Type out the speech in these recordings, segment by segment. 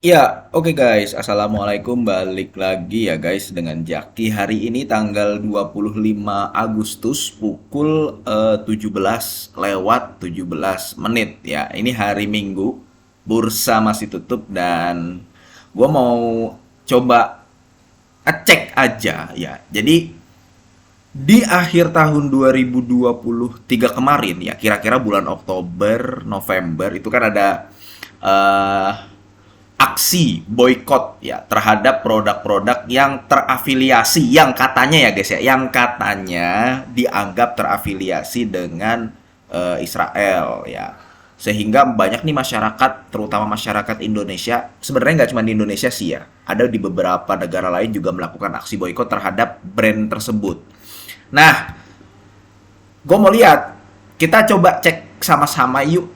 Ya, oke guys. Assalamualaikum. Balik lagi ya guys dengan Jaki. Hari ini tanggal 25 Agustus pukul 17 lewat 17 menit ya. Ini hari Minggu. Bursa masih tutup dan gua mau coba ngecek aja ya. Jadi di akhir tahun 2023 kemarin ya, kira-kira bulan Oktober, November itu kan ada eh aksi boykot ya terhadap produk-produk yang terafiliasi yang katanya ya guys ya, yang katanya dianggap terafiliasi dengan Israel ya. Sehingga banyak nih masyarakat, terutama masyarakat Indonesia, sebenarnya nggak cuma di Indonesia sih ya, ada di beberapa negara lain juga melakukan aksi boykot terhadap brand tersebut. Nah, gue mau lihat, kita coba cek sama-sama yuk,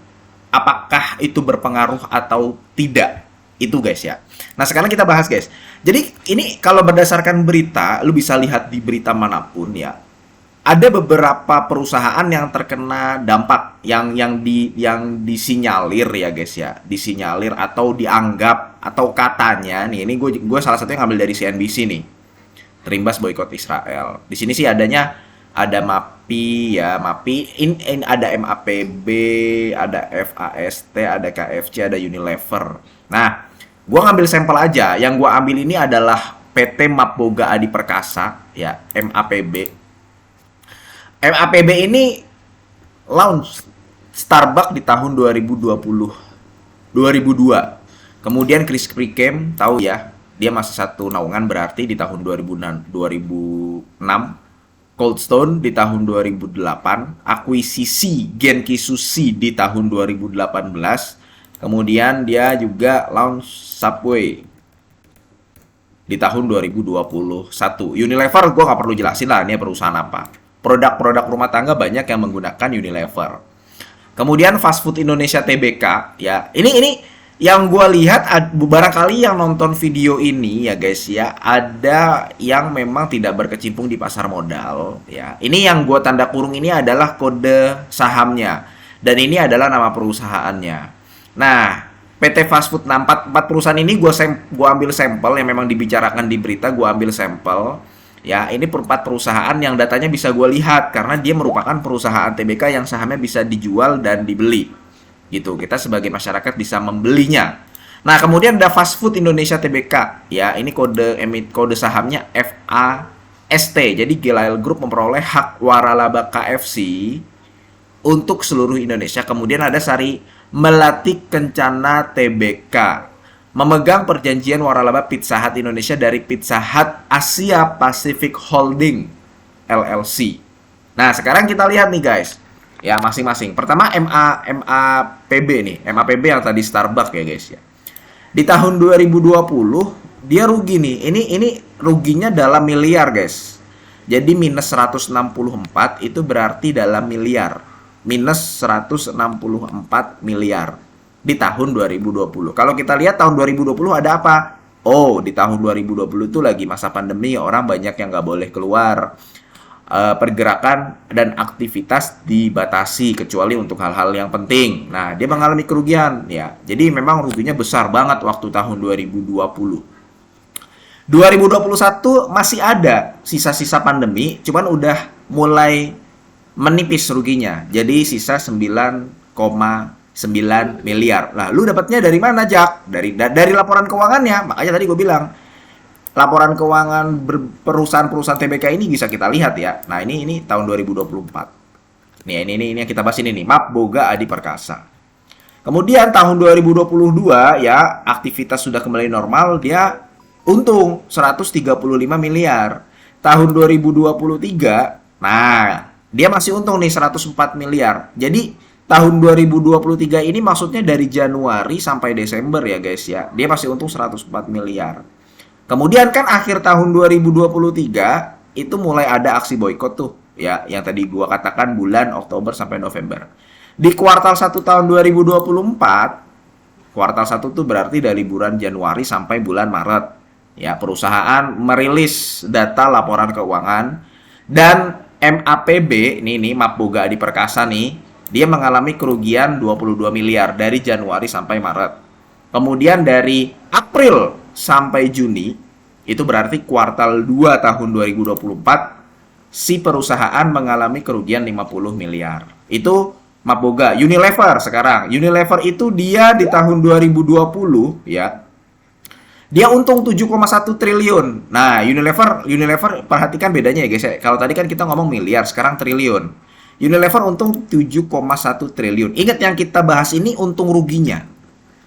apakah itu berpengaruh atau tidak. Itu guys ya. Nah sekarang kita bahas guys. Jadi ini kalau berdasarkan berita, lu bisa lihat di berita manapun ya. Ada beberapa perusahaan yang terkena dampak yang disinyalir ya guys ya, disinyalir atau dianggap atau katanya nih, ini gue salah satunya ngambil dari CNBC nih, terimbas boykot Israel. Di sini sih adanya ada MAPI ya, MAPI, ada MAPB, ada FAST, ada KFC, ada Unilever. Nah, gua ngambil sampel aja. Yang gua ambil ini adalah PT Map Boga Adi Perkasa ya, MAPB. MAPB ini launch Starbucks di tahun 2020. 2002. Kemudian Krispy Kreme tahu ya, dia masih satu naungan berarti di tahun 2006. Cold Stone di tahun 2008, akuisisi Genki Sushi di tahun 2018. Kemudian dia juga launch Subway di tahun 2021. Unilever gue nggak perlu jelasin lah ini perusahaan apa. Produk-produk rumah tangga banyak yang menggunakan Unilever. Kemudian fast food Indonesia TBK ya. Ini yang gue lihat barangkali yang nonton video ini ya guys ya, ada yang memang tidak berkecimpung di pasar modal ya. Ini yang gue tanda kurung ini adalah kode sahamnya dan ini adalah nama perusahaannya. Nah, PT Fast Food, nah, empat perusahaan ini gua ambil sampel yang memang dibicarakan di berita, gue ambil sampel. Ya, ini empat perusahaan yang datanya bisa gue lihat karena dia merupakan perusahaan TBK yang sahamnya bisa dijual dan dibeli. Gitu, kita sebagai masyarakat bisa membelinya. Nah, kemudian ada Fast Food Indonesia TBK. Ya, ini kode sahamnya FAST. Jadi Gilail Group memperoleh hak waralaba KFC untuk seluruh Indonesia. Kemudian ada Sari Melati Kencana TBK, memegang perjanjian waralaba Pizza Hut Indonesia dari Pizza Hut Asia Pacific Holding LLC. Nah, sekarang kita lihat nih guys. Ya, masing-masing. Pertama MAPB nih. MAPB yang tadi Starbucks ya guys ya. Di tahun 2020 dia rugi nih. Ini ruginya dalam miliar guys. Jadi minus 164 itu berarti dalam miliar. Minus 164 miliar di tahun 2020. Kalau kita lihat tahun 2020 ada apa? Oh, di tahun 2020 itu lagi masa pandemi, orang banyak yang nggak boleh keluar. Pergerakan dan aktivitas dibatasi kecuali untuk hal-hal yang penting. Nah, dia mengalami kerugian ya. Jadi memang ruginya besar banget waktu tahun 2020. 2021 masih ada sisa-sisa pandemi, cuman udah mulai menipis ruginya. Jadi sisa 9,9 miliar. Lah, lu dapatnya dari mana, Jak? Dari laporan keuangannya. Makanya tadi gue bilang, laporan keuangan perusahaan-perusahaan TBK ini bisa kita lihat ya. Nah, ini tahun 2024. Nih, ini yang kita bahas ini nih, Map Boga Adi Perkasa. Kemudian tahun 2022 ya, aktivitas sudah kembali normal, dia untung 135 miliar. Tahun 2023, nah, dia masih untung nih 104 miliar. Jadi tahun 2023 ini maksudnya dari Januari sampai Desember ya guys ya. Dia masih untung 104 miliar. Kemudian kan akhir tahun 2023 itu mulai ada aksi boykot tuh ya, yang tadi gua katakan bulan Oktober sampai November. Di kuartal 1 tahun 2024, kuartal 1 tuh berarti dari bulan Januari sampai bulan Maret. Ya, perusahaan merilis data laporan keuangan dan MAPB nih Map Boga Adi Perkasa nih, dia mengalami kerugian 22 miliar dari Januari sampai Maret. Kemudian dari April sampai Juni, itu berarti kuartal 2 tahun 2024, si perusahaan mengalami kerugian 50 miliar. Itu Maboga. Unilever sekarang. Unilever itu dia di tahun 2020 ya, dia untung 7,1 triliun. Nah, Unilever perhatikan bedanya ya guys ya. Kalau tadi kan kita ngomong miliar, sekarang triliun. Unilever untung 7,1 triliun. Ingat yang kita bahas ini untung ruginya.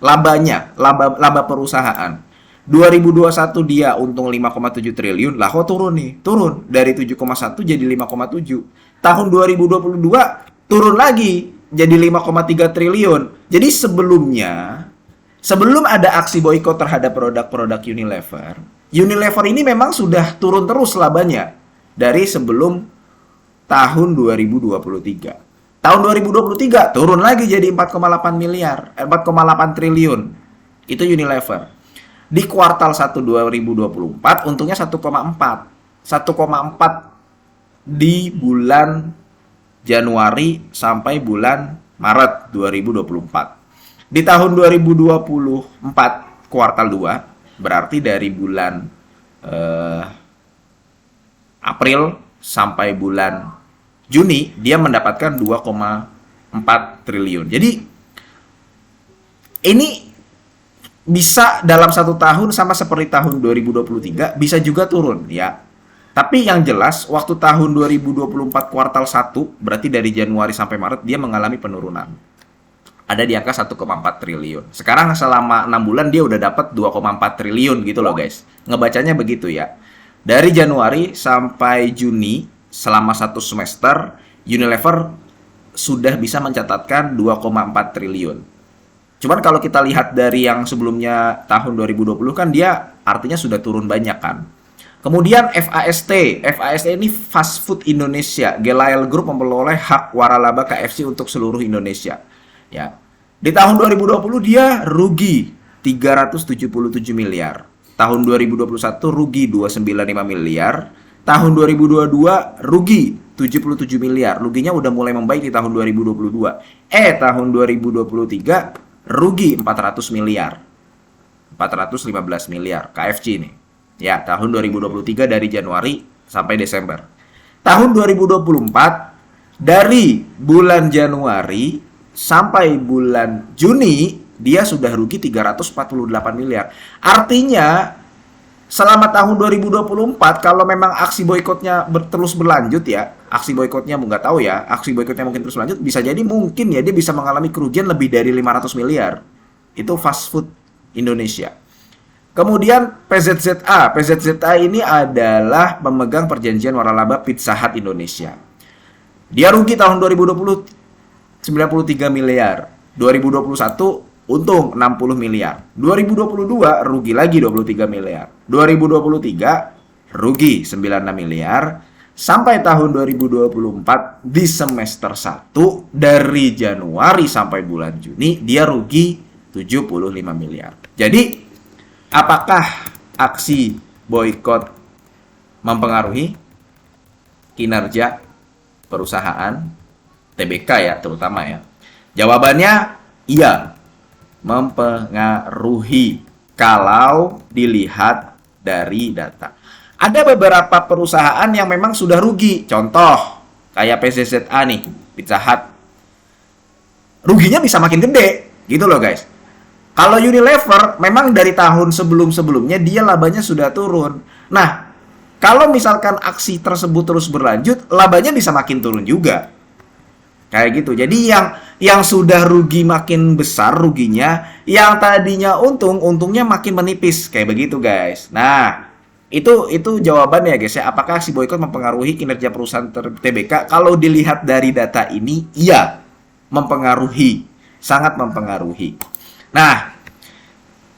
Labanya, laba perusahaan. 2021 dia untung 5,7 triliun. Lah kok turun nih? Turun dari 7,1 jadi 5,7. Tahun 2022 turun lagi jadi 5,3 triliun. Jadi sebelum ada aksi boykot terhadap produk-produk Unilever, Unilever ini memang sudah turun terus labanya dari sebelum tahun 2023. Tahun 2023 turun lagi jadi 4,8 miliar, 4,8 triliun. Itu Unilever. Di kuartal 1 2024 untungnya 1,4. 1,4 di bulan Januari sampai bulan Maret 2024. Di tahun 2024 kuartal 2 berarti dari bulan April sampai bulan Juni dia mendapatkan 2,4 triliun. Jadi ini bisa dalam satu tahun sama seperti tahun 2023 bisa juga turun ya. Tapi yang jelas waktu tahun 2024 kuartal 1 berarti dari Januari sampai Maret dia mengalami penurunan. Ada di angka 1,4 triliun. Sekarang selama 6 bulan dia udah dapat 2,4 triliun gitu loh guys. Ngebacanya begitu ya. Dari Januari sampai Juni selama satu semester Unilever sudah bisa mencatatkan 2,4 triliun. Cuman kalau kita lihat dari yang sebelumnya tahun 2020 kan dia artinya sudah turun banyak kan. Kemudian FAST. FAST ini Fast Food Indonesia. Gelael Group memperoleh hak waralaba KFC untuk seluruh Indonesia. Ya. Di tahun 2020 dia rugi 377 miliar. Tahun 2021 rugi 295 miliar. Tahun 2022 rugi 77 miliar. Ruginya udah mulai membaik di tahun 2022. Tahun 2023 rugi 400 miliar. 415 miliar KFC ini. Ya, tahun 2023 dari Januari sampai Desember. Tahun 2024 dari bulan Januari sampai bulan Juni dia sudah rugi 348 miliar. Artinya selama tahun 2024 kalau memang aksi boikotnya terus berlanjut ya, aksi boikotnya nggak tahu ya, aksi boikotnya mungkin terus berlanjut, bisa jadi mungkin ya dia bisa mengalami kerugian lebih dari 500 miliar. Itu fast food Indonesia. Kemudian PZZA. PZZA ini adalah pemegang perjanjian waralaba Pizza Hut Indonesia. Dia rugi tahun 2020 93 miliar. 2021 untung 60 miliar. 2022 rugi lagi 23 miliar. 2023 rugi 96 miliar. Sampai tahun 2024 di semester 1 dari Januari sampai bulan Juni dia rugi 75 miliar. Jadi apakah aksi boykot mempengaruhi kinerja perusahaan TBK ya terutama ya? Jawabannya iya, mempengaruhi kalau dilihat dari data. Ada beberapa perusahaan yang memang sudah rugi. Contoh kayak PZZA nih, Pizza Hut. Ruginya bisa makin gede gitu loh guys. Kalau Unilever memang dari tahun sebelum-sebelumnya dia labanya sudah turun. Nah, kalau misalkan aksi tersebut terus berlanjut, labanya bisa makin turun juga. Kayak gitu. Jadi yang sudah rugi makin besar ruginya, yang tadinya untungnya makin menipis. Kayak begitu, guys. Nah, itu jawabannya guys ya. Apakah aksi boykot mempengaruhi kinerja perusahaan TBK? Kalau dilihat dari data ini, iya, mempengaruhi, sangat mempengaruhi. Nah,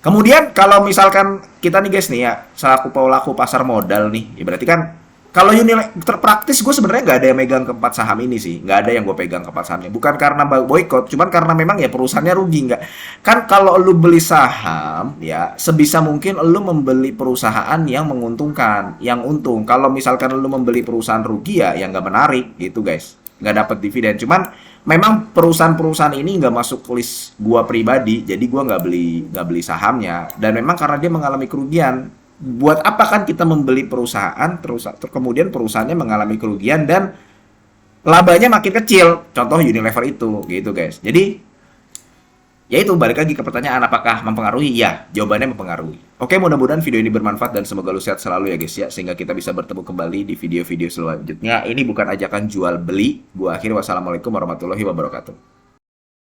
kemudian kalau misalkan kita nih guys nih ya, selaku pelaku pasar modal nih, ya berarti kan kalau Unilever praktis gue sebenarnya nggak ada yang megang keempat saham ini sih, nggak ada yang gue pegang keempat sahamnya. Bukan karena boykot, cuman karena memang ya perusahaannya rugi nggak. Kan kalau lu beli saham ya sebisa mungkin lu membeli perusahaan yang menguntungkan, yang untung. Kalau misalkan lu membeli perusahaan rugi ya nggak menarik gitu guys, nggak dapat dividen. Cuman memang perusahaan-perusahaan ini nggak masuk list gua pribadi, jadi gua nggak beli sahamnya. Dan memang karena dia mengalami kerugian, buat apa kan kita membeli perusahaan terus kemudian perusahaannya mengalami kerugian dan labanya makin kecil. Contoh Unilever itu, gitu guys. Jadi ya itu balik lagi ke pertanyaan apakah mempengaruhi? Ya, jawabannya mempengaruhi. Oke, mudah-mudahan video ini bermanfaat dan semoga lu sehat selalu ya guys ya, sehingga kita bisa bertemu kembali di video-video selanjutnya. Ini bukan ajakan jual beli. Gua akhiri, wassalamualaikum warahmatullahi wabarakatuh.